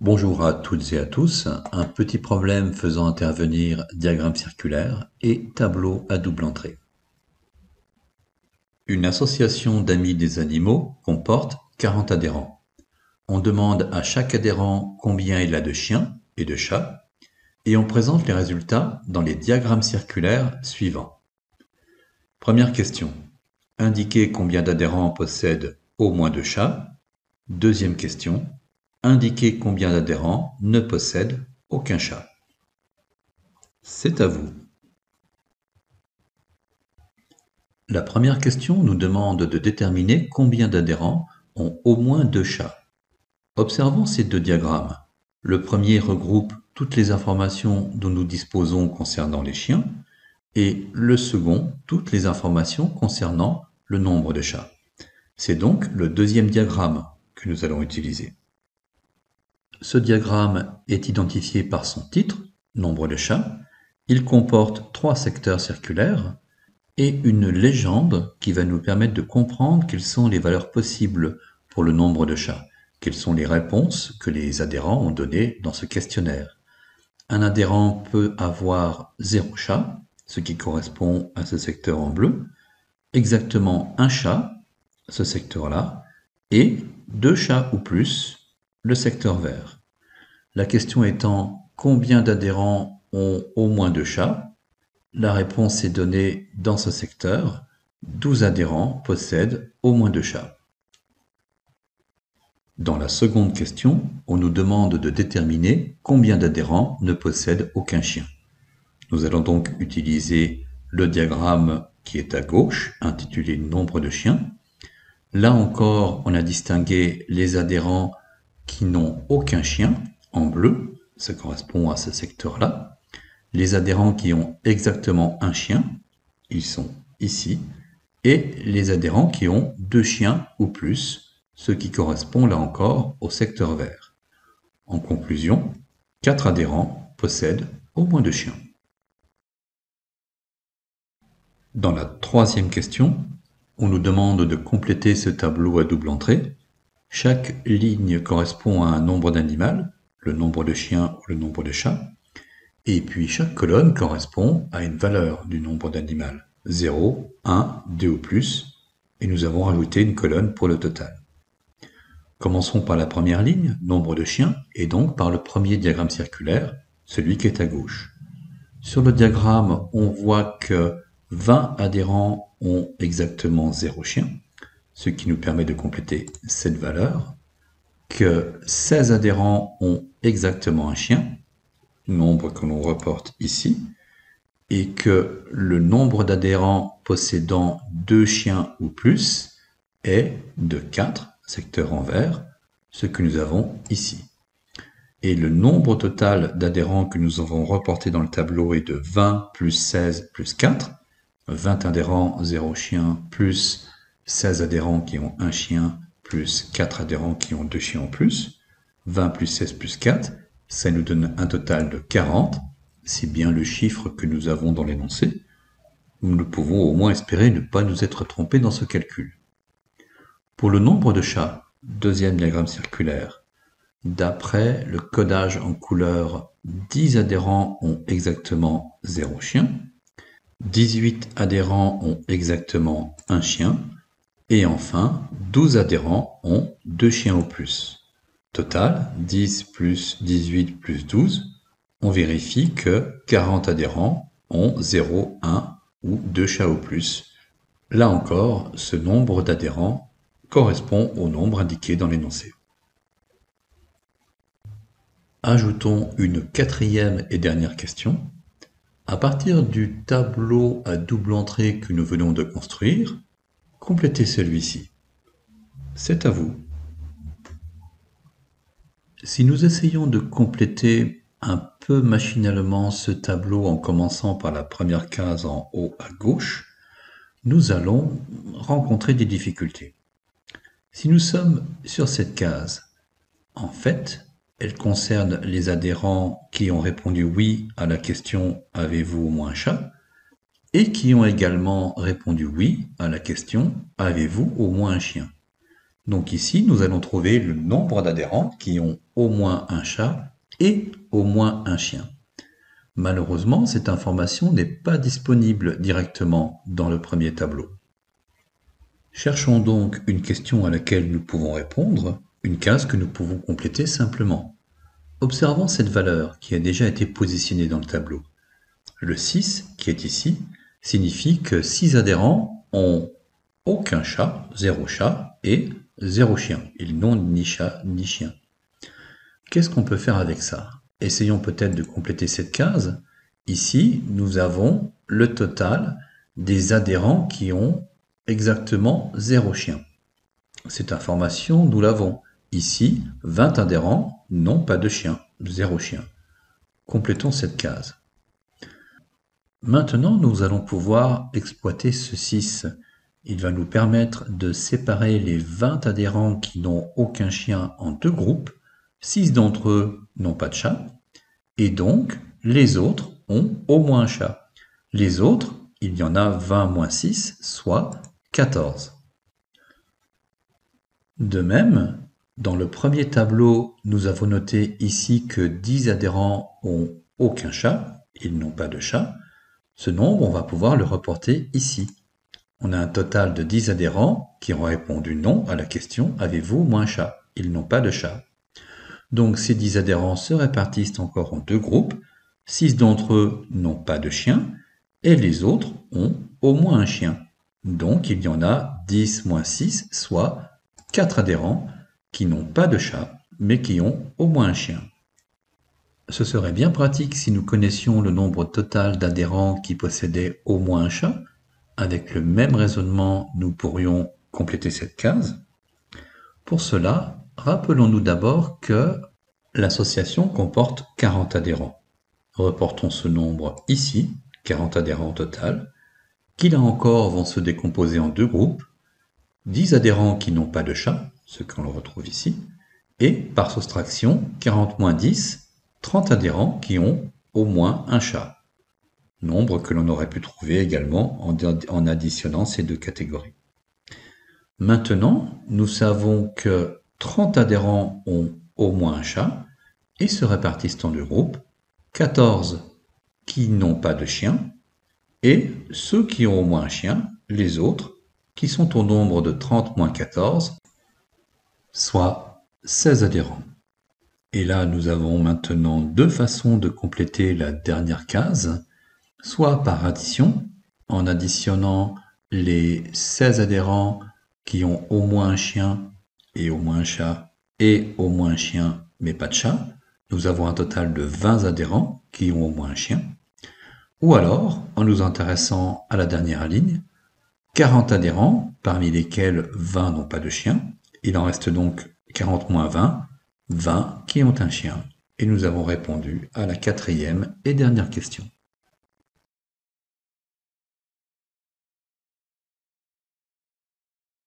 Bonjour à toutes et à tous. Un petit problème faisant intervenir diagramme circulaire et tableau à double entrée. Une association d'amis des animaux comporte 40 adhérents. On demande à chaque adhérent combien il a de chiens et de chats et on présente les résultats dans les diagrammes circulaires suivants. Première question. Indiquez combien d'adhérents possèdent au moins 2 chats. Deuxième question. Indiquez combien d'adhérents ne possèdent aucun chat. C'est à vous. La première question nous demande de déterminer combien d'adhérents ont au moins 2 chats. Observons ces deux diagrammes. Le premier regroupe toutes les informations dont nous disposons concernant les chiens et le second toutes les informations concernant le nombre de chats. C'est donc le deuxième diagramme que nous allons utiliser. Ce diagramme est identifié par son titre, nombre de chats. Il comporte 3 secteurs circulaires et une légende qui va nous permettre de comprendre quelles sont les valeurs possibles pour le nombre de chats, quelles sont les réponses que les adhérents ont données dans ce questionnaire. Un adhérent peut avoir 0 chat, ce qui correspond à ce secteur en bleu, exactement un chat, ce secteur-là, et 2 chats ou plus, le secteur vert. La question étant combien d'adhérents ont au moins 2 chats? La réponse est donnée dans ce secteur. 12 adhérents possèdent au moins 2 chats. Dans la seconde question, on nous demande de déterminer combien d'adhérents ne possèdent aucun chien. Nous allons donc utiliser le diagramme qui est à gauche, intitulé Nombre de chiens. Là encore, on a distingué les adhérents qui n'ont aucun chien, en bleu, ça correspond à ce secteur-là. Les adhérents qui ont exactement un chien, ils sont ici, et les adhérents qui ont 2 chiens ou plus, ce qui correspond là encore au secteur vert. En conclusion, 4 adhérents possèdent au moins 2 chiens. Dans la troisième question, on nous demande de compléter ce tableau à double entrée. Chaque ligne correspond à un nombre d'animaux, le nombre de chiens ou le nombre de chats. Et puis chaque colonne correspond à une valeur du nombre d'animaux, 0, 1, 2 ou plus, et nous avons rajouté une colonne pour le total. Commençons par la première ligne, nombre de chiens, et donc par le premier diagramme circulaire, celui qui est à gauche. Sur le diagramme, on voit que 20 adhérents ont exactement 0 chien, ce qui nous permet de compléter cette valeur, que 16 adhérents ont exactement un chien, nombre que l'on reporte ici, et que le nombre d'adhérents possédant 2 chiens ou plus est de 4, secteur en vert, ce que nous avons ici. Et le nombre total d'adhérents que nous avons reporté dans le tableau est de 20 plus 16 plus 4, 20 adhérents, 0 chien, plus 16 adhérents qui ont un chien, plus 4 adhérents qui ont 2 chiens en plus, 20 plus 16 plus 4, ça nous donne un total de 40, c'est bien le chiffre que nous avons dans l'énoncé. Nous pouvons au moins espérer ne pas nous être trompés dans ce calcul. Pour le nombre de chats, deuxième diagramme circulaire, d'après le codage en couleur, 10 adhérents ont exactement 0 chien, 18 adhérents ont exactement un chien, et enfin 12 adhérents ont 2 chiens ou plus. Total, 10 plus 18 plus 12, on vérifie que 40 adhérents ont 0, 1 ou 2 chats ou plus. Là encore, ce nombre d'adhérents correspond au nombre indiqué dans l'énoncé. Ajoutons une quatrième et dernière question. À partir du tableau à double entrée que nous venons de construire, complétez celui-ci. C'est à vous. Si nous essayons de compléter un peu machinalement ce tableau en commençant par la première case en haut à gauche, nous allons rencontrer des difficultés. Si nous sommes sur cette case, en fait, elle concerne les adhérents qui ont répondu oui à la question « Avez-vous au moins un chat ?», et qui ont également répondu oui à la question « Avez-vous au moins un chien ?» Donc ici, nous allons trouver le nombre d'adhérents qui ont au moins un chat et au moins un chien. Malheureusement, cette information n'est pas disponible directement dans le premier tableau. Cherchons donc une question à laquelle nous pouvons répondre, une case que nous pouvons compléter simplement. Observons cette valeur qui a déjà été positionnée dans le tableau. Le 6, qui est ici, signifie que 6 adhérents ont aucun chat, 0 chat, et 0 chien. Ils n'ont ni chat ni chien. Qu'est-ce qu'on peut faire avec ça? Essayons peut-être de compléter cette case. Ici, nous avons le total des adhérents qui ont exactement 0 chien. Cette information, nous l'avons. Ici, 20 adhérents n'ont pas de chien, 0 chien. Complétons cette case. Maintenant, nous allons pouvoir exploiter ce 6. Il va nous permettre de séparer les 20 adhérents qui n'ont aucun chien en deux groupes. 6 d'entre eux n'ont pas de chat. Et donc, les autres ont au moins un chat. Les autres, il y en a 20 moins 6, soit 14. De même, dans le premier tableau, nous avons noté ici que 10 adhérents ont aucun chat, ils n'ont pas de chat. Ce nombre, on va pouvoir le reporter ici. On a un total de 10 adhérents qui ont répondu non à la question « Avez-vous au moins un chat ?» Ils n'ont pas de chat. Donc ces 10 adhérents se répartissent encore en deux groupes. 6 d'entre eux n'ont pas de chien et les autres ont au moins un chien. Donc il y en a 10 moins 6, soit 4 adhérents qui n'ont pas de chat mais qui ont au moins un chien. Ce serait bien pratique si nous connaissions le nombre total d'adhérents qui possédaient au moins un chat. Avec le même raisonnement, nous pourrions compléter cette case. Pour cela, rappelons-nous d'abord que l'association comporte 40 adhérents. Reportons ce nombre ici, 40 adhérents au total, qui là encore vont se décomposer en deux groupes. 10 adhérents qui n'ont pas de chat, ce que l'on retrouve ici, et par soustraction, 40 moins 10, 30 adhérents qui ont au moins un chat. Nombre que l'on aurait pu trouver également en additionnant ces deux catégories. Maintenant, nous savons que 30 adhérents ont au moins un chat et se répartissent en deux groupes, 14 qui n'ont pas de chien et ceux qui ont au moins un chien, les autres, qui sont au nombre de 30 moins 14, soit 16 adhérents. Et là, nous avons maintenant deux façons de compléter la dernière case, soit par addition, en additionnant les 16 adhérents qui ont au moins un chien et au moins un chat, et au moins un chien mais pas de chat. Nous avons un total de 20 adhérents qui ont au moins un chien. Ou alors, en nous intéressant à la dernière ligne, 40 adhérents, parmi lesquels 20 n'ont pas de chien. Il en reste donc 40 moins 20, 20 qui ont un chien. Et nous avons répondu à la quatrième et dernière question.